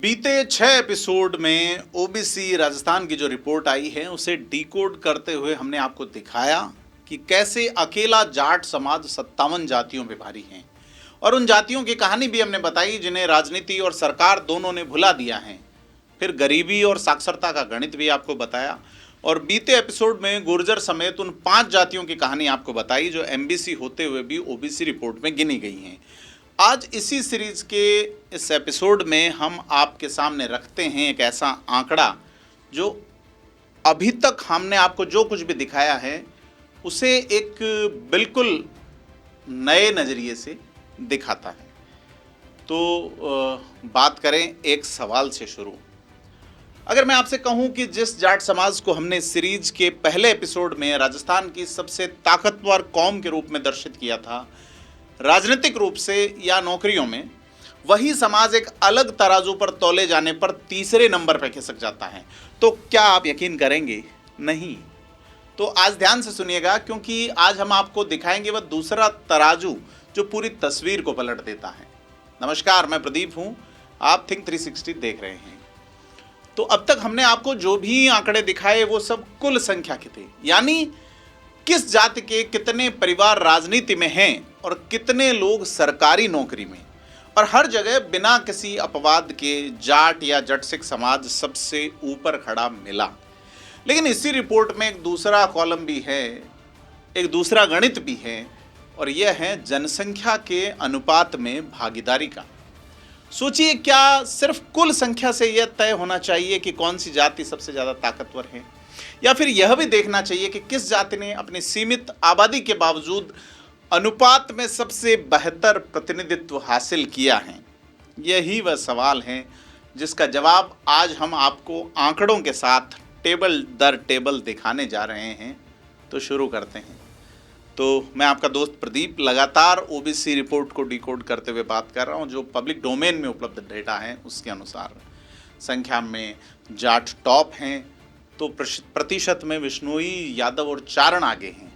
बीते 6 एपिसोड में ओबीसी राजस्थान की जो रिपोर्ट आई है उसे डिकोड करते हुए हमने आपको दिखाया कि कैसे अकेला जाट समाज 57 जातियों पे भारी है। और उन जातियों की कहानी भी हमने बताई जिन्हें राजनीति और सरकार दोनों ने भुला दिया है। फिर गरीबी और साक्षरता का गणित भी आपको बताया। और बीते एपिसोड में गुर्जर समेत उन 5 जातियों की कहानी आपको बताई जो एमबीसी होते हुए भी ओबीसी रिपोर्ट में गिनी गई हैं। आज इसी सीरीज के इस एपिसोड में हम आपके सामने रखते हैं एक ऐसा आंकड़ा जो अभी तक हमने आपको जो कुछ भी दिखाया है उसे एक बिल्कुल नए नज़रिए से दिखाता है। तो बात करें एक सवाल से शुरू। अगर मैं आपसे कहूं कि जिस जाट समाज को हमने सीरीज के पहले एपिसोड में राजस्थान की सबसे ताकतवर कौम के रूप में दर्शित किया था, राजनीतिक रूप से या नौकरियों में, वही समाज एक अलग तराजू पर तौले जाने पर तीसरे नंबर पर खिसक जाता है। तो क्या आप यकीन करेंगे? नहीं। तो आज ध्यान से सुनिएगा क्योंकि आज हम आपको दिखाएंगे वह दूसरा तराजू जो पूरी तस्वीर को पलट देता है। नमस्कार, मैं प्रदीप हूं, आप थिंक 360 देख रहे हैं। तो अब तक हमने आपको जो भी आंकड़े दिखाए वो सब कुल संख्या के थे, यानी किस जाति के कितने परिवार राजनीति में हैं और कितने लोग सरकारी नौकरी में। और हर जगह बिना किसी अपवाद के जाट या जट सिख समाज सबसे ऊपर खड़ा मिला। लेकिन इसी रिपोर्ट में एक दूसरा कॉलम भी है, एक दूसरा गणित भी है, और यह है जनसंख्या के अनुपात में भागीदारी का। सोचिए, क्या सिर्फ कुल संख्या से यह तय होना चाहिए कि कौन सी जाति सबसे ज़्यादा ताकतवर है, या फिर यह भी देखना चाहिए कि किस जाति ने अपनी सीमित आबादी के बावजूद अनुपात में सबसे बेहतर प्रतिनिधित्व हासिल किया है? यही वह सवाल है जिसका जवाब आज हम आपको आंकड़ों के साथ टेबल दर टेबल दिखाने जा रहे हैं। तो शुरू करते हैं। तो मैं आपका दोस्त प्रदीप लगातार ओबीसी रिपोर्ट को डिकोड करते हुए बात कर रहा हूं, जो पब्लिक डोमेन में उपलब्ध डेटा है उसके अनुसार संख्या में जाट टॉप हैं, तो प्रतिशत में विश्नोई, यादव और चारण आगे हैं।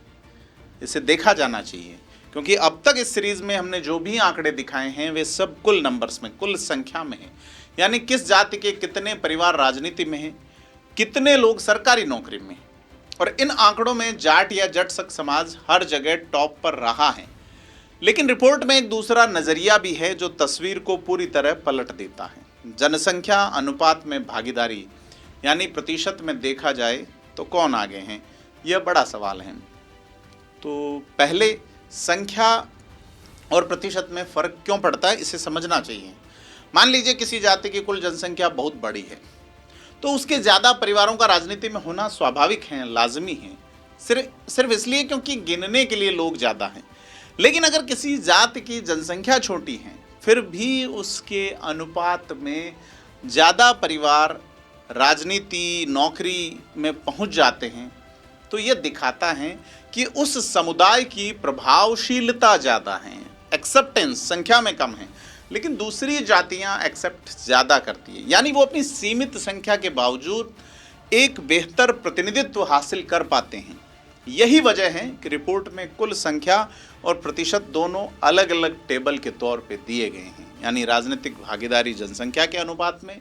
इसे देखा जाना चाहिए क्योंकि अब तक इस सीरीज में हमने जो भी आंकड़े दिखाए हैं वे सब कुल नंबर्स में, कुल संख्या में हैं, यानी किस जाति के कितने परिवार राजनीति में हैं, कितने लोग सरकारी नौकरी में। और इन आंकड़ों में जाट या जट सिख समाज हर जगह टॉप पर रहा है। लेकिन रिपोर्ट में एक दूसरा नजरिया भी है जो तस्वीर को पूरी तरह पलट देता है। जनसंख्या अनुपात में भागीदारी, यानी प्रतिशत में देखा जाए तो कौन आगे हैं, यह बड़ा सवाल है। तो पहले संख्या और प्रतिशत में फर्क क्यों पड़ता है इसे समझना चाहिए। मान लीजिए किसी जाति की कुल जनसंख्या बहुत बड़ी है तो उसके ज़्यादा परिवारों का राजनीति में होना स्वाभाविक है, लाजमी है, सिर्फ इसलिए क्योंकि गिनने के लिए लोग ज़्यादा हैं। लेकिन अगर किसी जाति की जनसंख्या छोटी है फिर भी उसके अनुपात में ज़्यादा परिवार राजनीति, नौकरी में पहुंच जाते हैं, तो यह दिखाता है कि उस समुदाय की प्रभावशीलता ज़्यादा है, एक्सेप्टेंस संख्या में कम है, लेकिन दूसरी जातियां एक्सेप्ट ज़्यादा करती है, यानी वो अपनी सीमित संख्या के बावजूद एक बेहतर प्रतिनिधित्व हासिल कर पाते हैं। यही वजह है कि रिपोर्ट में कुल संख्या और प्रतिशत दोनों अलग अलग टेबल के तौर पे दिए गए हैं, यानी राजनीतिक भागीदारी जनसंख्या के अनुपात में।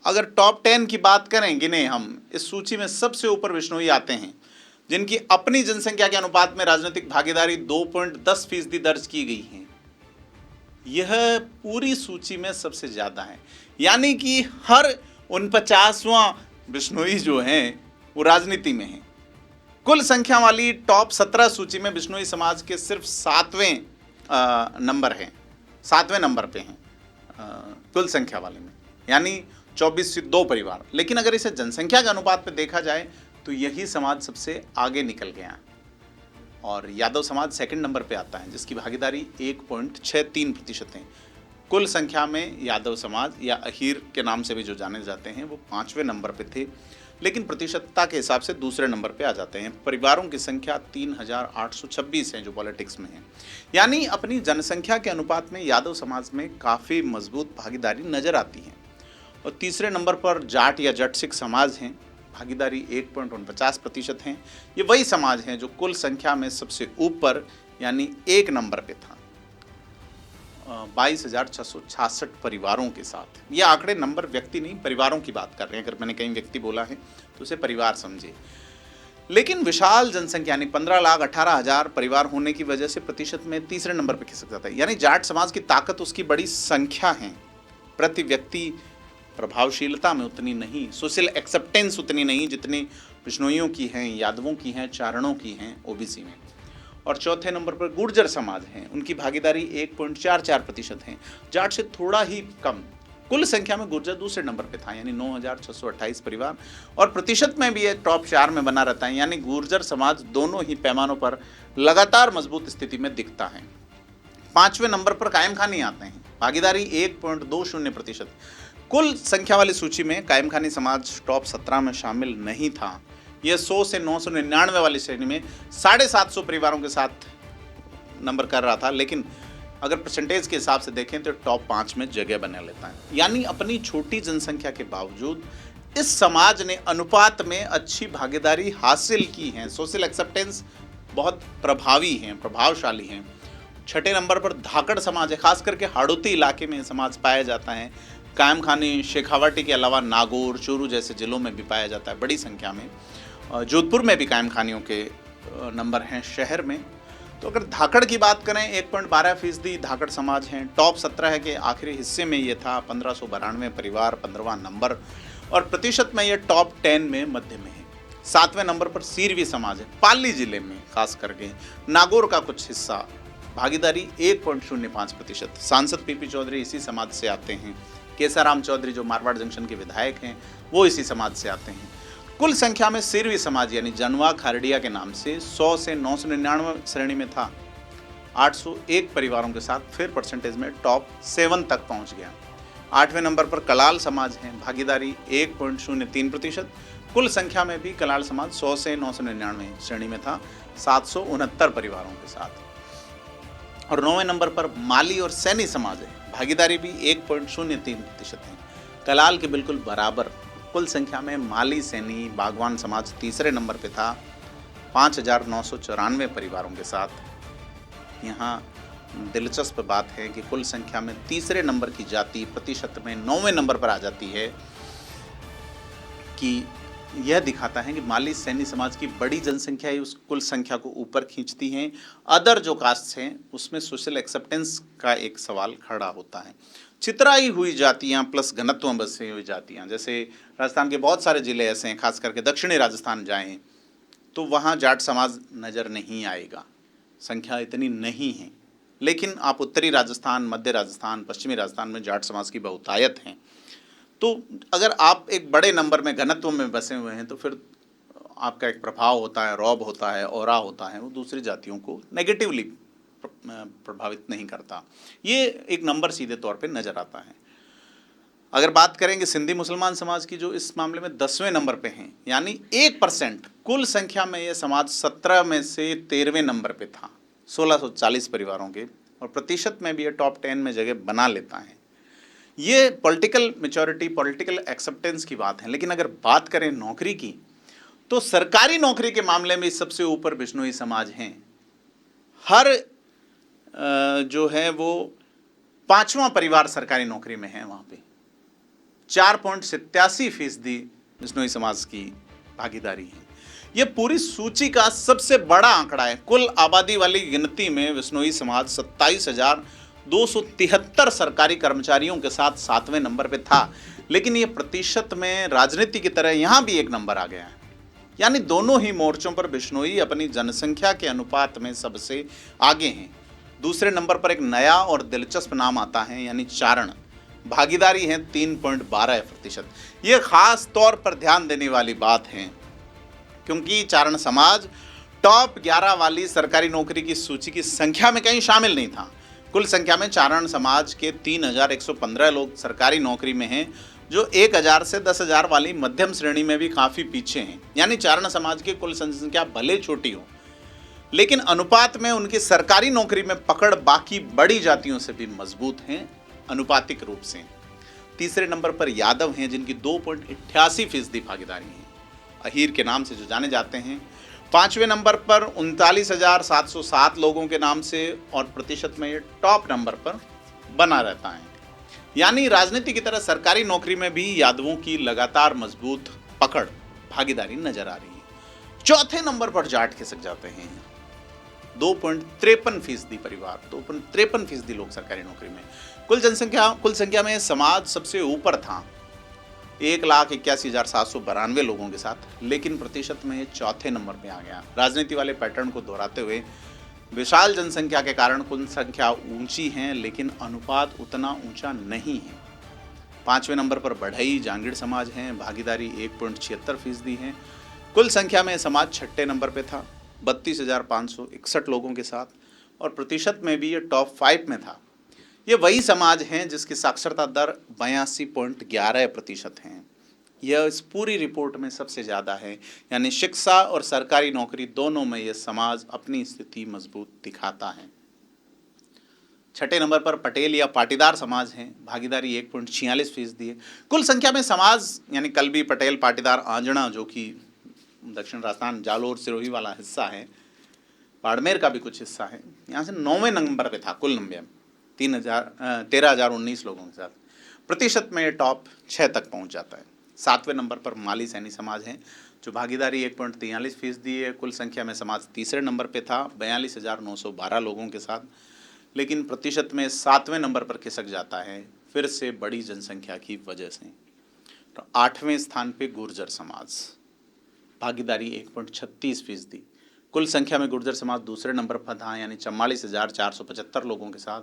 अगर टॉप 10 की बात करें, गिने हम, इस सूची में सबसे ऊपर विश्नोई आते हैं जिनकी अपनी जनसंख्या के अनुपात में राजनीतिक भागीदारी 2.10% दर्ज की गई है। यह पूरी सूची में सबसे ज़्यादा है, यानी कि हर 49वां बिश्नोई जो हैं वो राजनीति में हैं। कुल संख्या वाली टॉप 17 सूची में बिश्नोई समाज के सिर्फ 7वें नंबर हैं, 7वें नंबर पे हैं कुल संख्या वाले में, यानी 24 से 2 परिवार। लेकिन अगर इसे जनसंख्या के अनुपात पे देखा जाए तो यही समाज सबसे आगे निकल गया। और यादव समाज सेकंड नंबर पे आता है जिसकी भागीदारी 1.63% है। कुल संख्या में यादव समाज या अहीर के नाम से भी जो जाने जाते हैं वो 5वें नंबर पे थे, लेकिन प्रतिशतता के हिसाब से दूसरे नंबर पे आ जाते हैं। परिवारों की संख्या 3826 है जो पॉलिटिक्स में है, यानी अपनी जनसंख्या के अनुपात में यादव समाज में काफ़ी मजबूत भागीदारी नज़र आती है। और तीसरे नंबर पर जाट या जट सिख समाज हैं, भागीदारी 1.49% हैं। ये वही समाज हैं जो कुल संख्या में सबसे ऊपर यानी 1 नंबर पे था। 22,666 परिवारों के साथ। ये आंकड़े नंबर व्यक्ति नहीं, परिवारों की बात कर रहे हैं। अगर मैंने कहीं व्यक्ति बोला है तो उसे परिवार समझिए। लेकिन विशाल जनसंख्या यानी 15,18,000 परिवार होने की वजह से प्रतिशत में तीसरे नंबर पर खिसक जाता है। यानी जाट समाज की ताकत उसकी बड़ी संख्या है, प्रति व्यक्ति प्रभावशीलता में उतनी नहीं, सोशल एक्सेप्टेंस उतनी नहीं जितनी बिश्नोइयों की हैं, यादवों की हैं, चारणों की हैं ओबीसी में। और चौथे नंबर पर गुर्जर समाज हैं, उनकी भागीदारी 1.44% है, जाट से थोड़ा ही कम। कुल संख्या में गुर्जर दूसरे नंबर पे था, यानी 9,628 परिवार, और प्रतिशत में भी ये टॉप 4 में बना रहता है। यानी गुर्जर समाज दोनों ही पैमानों पर लगातार मजबूत स्थिति में दिखता है। 5वें नंबर पर कायम खानी आते हैं, भागीदारी 1.20%। कुल संख्या वाली सूची में कायम खानी समाज टॉप 17 में शामिल नहीं था। यह 100 से 999 वाली श्रेणी में 750 परिवारों के साथ नंबर कर रहा था, लेकिन अगर परसेंटेज के हिसाब से देखें तो टॉप 5 में जगह बना लेता है। यानी अपनी छोटी जनसंख्या के बावजूद इस समाज ने अनुपात में अच्छी भागीदारी हासिल की है, सोशल एक्सेप्टेंस बहुत प्रभावी हैं, प्रभावशाली हैं। 6ठे नंबर पर धाकड़ समाज है, खास करके हाड़ौती इलाके में समाज पाया जाता है। कायम खानी शेखावाटी के अलावा नागौर, चूरू जैसे जिलों में भी पाया जाता है बड़ी संख्या में। जोधपुर में भी कायम खानियों के नंबर हैं शहर में। तो अगर धाकड़ की बात करें 1.12% धाकड़ समाज हैं। टॉप 17 के आखिरी हिस्से में ये था, 1592 परिवार 15वां नंबर, और प्रतिशत में ये टॉप 10 में मध्य में है। 7वें नंबर पर सीरवी समाज है, पाली जिले में खास करके नागौर का कुछ हिस्सा, भागीदारी 1.05%। सांसद पीपी चौधरी इसी समाज से आते हैं। केसाराम चौधरी जो मारवाड़ जंक्शन के विधायक हैं वो इसी समाज से आते हैं। कुल संख्या में सीरवी समाज यानी जनवा खारडिया के नाम से 100 से 999 श्रेणी में था, 801 परिवारों के साथ फिर परसेंटेज में टॉप 7 तक पहुंच गया। 8वें नंबर पर कलाल समाज है, भागीदारी 1.03%। कुल संख्या में भी कलाल समाज 100 से 999 श्रेणी में था, 769 परिवारों के साथ। और 9वें नंबर पर माली और सैनी समाज है, भागीदारी भी 1.03% है, कलाल के बिल्कुल बराबर। कुल संख्या में माली, सैनी, बागवान समाज तीसरे नंबर पे था, 5,994 परिवारों के साथ। यहाँ दिलचस्प बात है कि कुल संख्या में तीसरे नंबर की जाति प्रतिशत में 9वें नंबर पर आ जाती है, कि यह दिखाता है कि माली सैनी समाज की बड़ी जनसंख्या ही उस कुल संख्या को ऊपर खींचती हैं। अदर जो कास्ट हैं उसमें सोशल एक्सेप्टेंस का एक सवाल खड़ा होता है। चितराई हुई जातियां प्लस घनत्व में बसी हुई जातियां, जैसे राजस्थान के बहुत सारे ज़िले ऐसे हैं, खास करके दक्षिणी राजस्थान जाएं तो वहाँ जाट समाज नज़र नहीं आएगा, संख्या इतनी नहीं है। लेकिन आप उत्तरी राजस्थान, मध्य राजस्थान, पश्चिमी राजस्थान में जाट समाज की बहुतायत हैं। तो अगर आप एक बड़े नंबर में घनत्व में बसे हुए हैं तो फिर आपका एक प्रभाव होता है, रौब होता है, ऑरा होता है, वो दूसरी जातियों को नेगेटिवली प्रभावित नहीं करता। ये एक नंबर सीधे तौर पे नज़र आता है। अगर बात करेंगे सिंधी मुसलमान समाज की, जो इस मामले में 10वें नंबर पे हैं, यानी 1%, कुल संख्या में ये समाज 17 में से 13वें नंबर पे था, 1640 परिवारों के, और प्रतिशत में भी ये टॉप 10 में जगह बना लेता है। ये पॉलिटिकल मैच्योरिटी, पॉलिटिकल एक्सेप्टेंस की बात है। लेकिन अगर बात करें नौकरी की, तो सरकारी नौकरी के मामले में सबसे ऊपर बिश्नोई समाज हैं। हर जो है वो 5वां परिवार सरकारी नौकरी में है, वहाँ पे 4.87% बिश्नोई समाज की भागीदारी है। ये पूरी सूची का सबसे बड़ा आंकड़ा है। कुल आबादी वाली गिनती में बिश्नोई समाज 27,273 सरकारी कर्मचारियों के साथ 7वें नंबर पे था। लेकिन ये प्रतिशत में राजनीति की तरह यहाँ भी एक नंबर आ गया है। यानी दोनों ही मोर्चों पर बिश्नोई अपनी जनसंख्या के अनुपात में सबसे आगे हैं। दूसरे नंबर पर एक नया और दिलचस्प नाम आता है, यानी चारण, भागीदारी है 3.12%। ये खास तौर पर ध्यान देने वाली बात है, क्योंकि चारण समाज टॉप 11 वाली सरकारी नौकरी की सूची की संख्या में कहीं शामिल नहीं था। कुल संख्या में चारण समाज के 3,115 लोग सरकारी नौकरी में हैं, जो 1,000 से 10,000 वाली मध्यम श्रेणी में भी काफ़ी पीछे हैं। यानी चारण समाज की कुल जनसंख्या भले छोटी हो, लेकिन अनुपात में उनकी सरकारी नौकरी में पकड़ बाकी बड़ी जातियों से भी मजबूत हैं अनुपातिक रूप से। तीसरे नंबर पर यादव हैं, जिनकी 2.88% भागीदारी है, अहीर के नाम से जो जाने जाते हैं। 5वें नंबर पर 39,707 लोगों के नाम से, और प्रतिशत में ये टॉप नंबर पर बना रहता है। यानी राजनीति की तरह सरकारी नौकरी में भी यादवों की लगातार मजबूत पकड़, भागीदारी नजर आ रही है। चौथे नंबर पर जाट खिसक जाते हैं। 2.53% परिवार, 2.53% लोग सरकारी नौकरी में। कुल संख्या में समाज सबसे ऊपर था 1,81,792 लोगों के साथ, लेकिन प्रतिशत में चौथे नंबर पे आ गया। राजनीति वाले पैटर्न को दोहराते हुए विशाल जनसंख्या के कारण कुल संख्या ऊंची है, लेकिन अनुपात उतना ऊंचा नहीं है। 5वें नंबर पर बढ़ई जांगीड़ समाज हैं, भागीदारी 1.76% है। कुल संख्या में समाज 6ठे नंबर पे था 32,561 लोगों के साथ, और प्रतिशत में भी ये टॉप 5 में था। ये वही समाज हैं जिसकी साक्षरता दर 82.11% है। यह इस पूरी रिपोर्ट में सबसे ज़्यादा है, यानी शिक्षा और सरकारी नौकरी दोनों में यह समाज अपनी स्थिति मजबूत दिखाता है। 6ठे नंबर पर पटेल या पाटीदार समाज हैं, भागीदारी 1.46% है। कुल संख्या में समाज यानी कल्बी, पटेल, पाटीदार, आंजना जो कि दक्षिण राजस्थान, जालोर, सिरोही वाला हिस्सा है, बाड़मेर का भी कुछ हिस्सा है, यहाँ से 9वें नंबर पे था कुल नंबर में 13,019 लोगों के साथ। प्रतिशत में टॉप 6 तक पहुँच जाता है। 7वें नंबर पर माली सैनी समाज हैं, जो भागीदारी 1.43% है। कुल संख्या में समाज तीसरे नंबर पे था 42,912 लोगों के साथ, लेकिन प्रतिशत में 7वें नंबर पर खिसक जाता है, फिर से बड़ी जनसंख्या की वजह से। तो 8वें स्थान पे गुर्जर समाज, भागीदारी 1.36%। कुल संख्या में गुर्जर समाज दूसरे नंबर पर था, यानी 44,475 लोगों के साथ।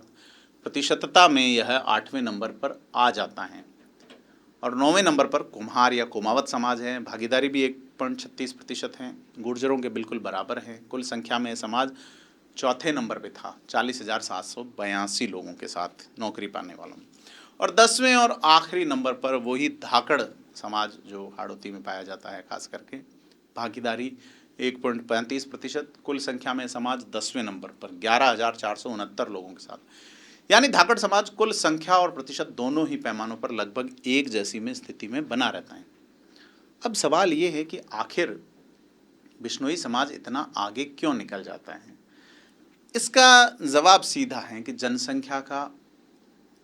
प्रतिशतता में यह 8वें नंबर पर आ जाता है। और 9वें नंबर पर कुम्हार या कुमावत समाज है, भागीदारी भी 1.36% है, गुर्जरों के बिल्कुल बराबर है। कुल संख्या में समाज चौथे नंबर पे था 40,782 लोगों के साथ नौकरी पाने वालों में। और 10वें और आखिरी नंबर पर वही धाकड़ समाज जो हाड़ौती में पाया जाता है खास करके, भागीदारी 1.35%। कुल संख्या में समाज 10वें नंबर पर 11,469 लोगों के साथ, यानी धाकड़ समाज कुल संख्या और प्रतिशत दोनों ही पैमानों पर लगभग एक जैसी में स्थिति में बना रहता है। अब सवाल ये है कि आखिर बिश्नोई समाज इतना आगे क्यों निकल जाता है? इसका जवाब सीधा है कि जनसंख्या का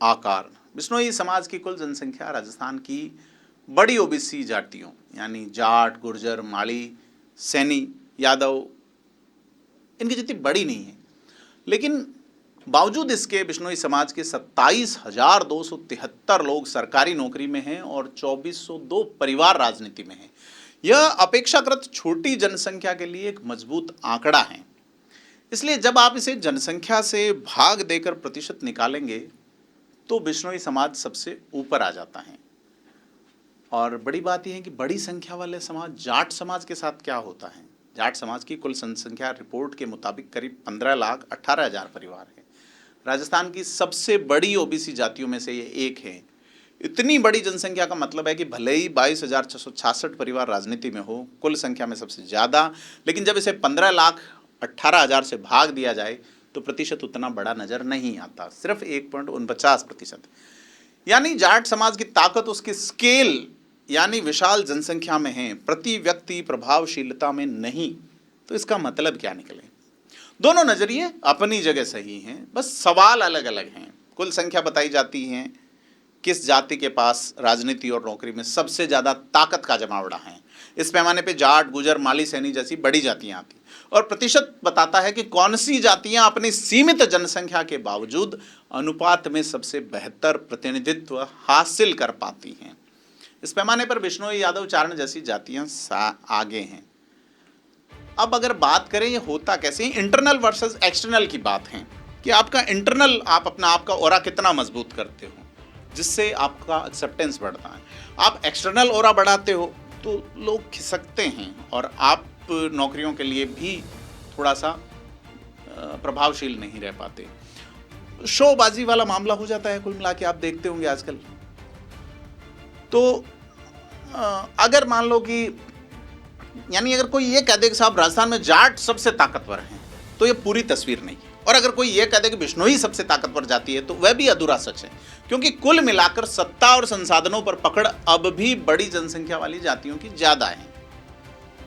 आकार। बिश्नोई समाज की कुल जनसंख्या राजस्थान की बड़ी ओबीसी जातियों यानी जाट, गुर्जर, माली, सैनी, यादव, इनकी जितनी बड़ी नहीं है, लेकिन बावजूद इसके बिश्नोई समाज के 27,273 लोग सरकारी नौकरी में हैं और 2,402 परिवार राजनीति में हैं। यह अपेक्षाकृत छोटी जनसंख्या के लिए एक मजबूत आंकड़ा है। इसलिए जब आप इसे जनसंख्या से भाग देकर प्रतिशत निकालेंगे तो बिश्नोई समाज सबसे ऊपर आ जाता है। और बड़ी बात यह है कि बड़ी संख्या वाले समाज जाट समाज के साथ क्या होता है। जाट समाज की कुल जनसंख्या रिपोर्ट के मुताबिक करीब 15,18,000 परिवार है। राजस्थान की सबसे बड़ी ओबीसी जातियों में से ये एक है। इतनी बड़ी जनसंख्या का मतलब है कि भले ही 22,666 परिवार राजनीति में हो, कुल संख्या में सबसे ज़्यादा, लेकिन जब इसे 15,18,000 से भाग दिया जाए तो प्रतिशत उतना बड़ा नज़र नहीं आता, सिर्फ 1.49%। यानी जाट समाज की ताकत उसकी स्केल यानी विशाल जनसंख्या में है, प्रति व्यक्ति प्रभावशीलता में नहीं। तो इसका मतलब क्या निकले? दोनों नजरिए अपनी जगह सही हैं, बस सवाल अलग अलग हैं। कुल संख्या बताई जाती है किस जाति के पास राजनीति और नौकरी में सबसे ज़्यादा ताकत का जमावड़ा है। इस पैमाने पे जाट, गुजर, माली, सैनी जैसी बड़ी जातियां आती, और प्रतिशत बताता है कि कौन सी जातियां अपनी सीमित जनसंख्या के बावजूद अनुपात में सबसे बेहतर प्रतिनिधित्व हासिल कर पाती हैं। इस पैमाने पर बिश्नोई, यादव, चारण जैसी जातियां आगे हैं। अब अगर बात करें ये होता कैसे, इंटरनल वर्सेस एक्सटर्नल की बात है कि आपका इंटरनल, आप अपना आपका ओरा कितना मजबूत करते हो जिससे आपका एक्सेप्टेंस बढ़ता है। आप एक्सटर्नल ओरा बढ़ाते हो तो लोग खिसकते हैं और आप नौकरियों के लिए भी थोड़ा सा प्रभावशील नहीं रह पाते। शोबाजी वाला मामला हो जाता है कुल मिला के, आप देखते होंगे आजकल। तो अगर मान लो कि यानी अगर कोई ये कह दे कि साहब राजस्थान में जाट सबसे ताकतवर हैं, तो ये पूरी तस्वीर नहीं है। और अगर कोई ये कह दे कि बिश्नोई सबसे ताकतवर जाति है, तो वह भी अधूरा सच है, क्योंकि कुल मिलाकर सत्ता और संसाधनों पर पकड़ अब भी बड़ी जनसंख्या वाली जातियों की ज़्यादा है।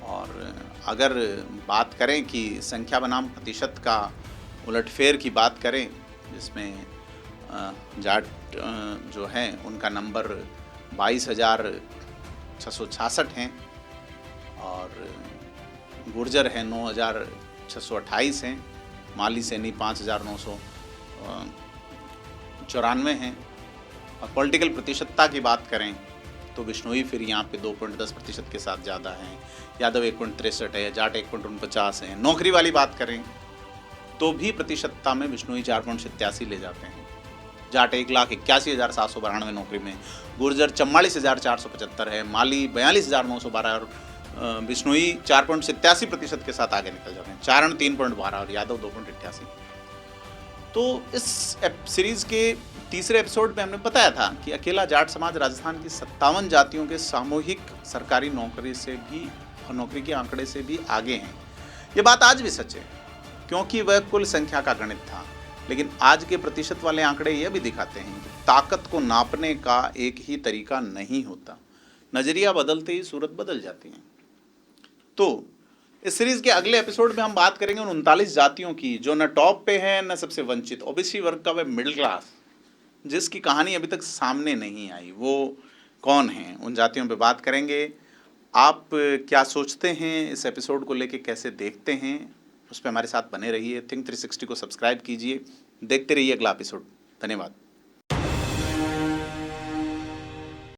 और अगर बात करें कि संख्या बनाम प्रतिशत का उलटफेर की बात करें, जिसमें जाट जो हैं उनका नंबर 22,666 हैं और गुर्जर हैं 9,628 हैं, माली सैनी 5,994 हैं। और पॉलिटिकल प्रतिशतता की बात करें तो बिश्नोई फिर यहाँ पे 2.10% के साथ ज़्यादा हैं, यादव 1.63 है, जाट 1.49 हैं। नौकरी वाली बात करें तो भी प्रतिशतता में बिश्नोई 4.87 ले जाते हैं, जाट 1,81,792 नौकरी में, गुर्जर 44,475 है, माली 42,912 और बिश्नोई 4.87% के साथ आगे निकल जाते हैं, चारण 3.12 और यादव 2.88। तो इस सीरीज के तीसरे एपिसोड में हमने बताया था कि अकेला जाट समाज राजस्थान की 57 जातियों के सामूहिक सरकारी नौकरी से भी और नौकरी के आंकड़े से भी आगे हैं। ये बात आज भी सच है क्योंकि वह कुल संख्या का गणित था, लेकिन आज के प्रतिशत वाले आंकड़े यह भी दिखाते हैं कि ताकत को नापने का एक ही तरीका नहीं होता, नजरिया बदलते ही सूरत बदल जाती है। तो इस सीरीज के अगले एपिसोड में हम बात करेंगे उन 39 जातियों की जो न टॉप पे है न सबसे वंचित, ओबीसी वर्ग का वह मिडिल क्लास जिसकी कहानी अभी तक सामने नहीं आई, वो कौन है, उन जातियों पे बात करेंगे। आप क्या सोचते हैं इस एपिसोड को लेके, कैसे देखते हैं, उस पर हमारे साथ बने रहिए। थिंक 360 को सब्सक्राइब कीजिए, देखते रहिए अगला एपिसोड। धन्यवाद।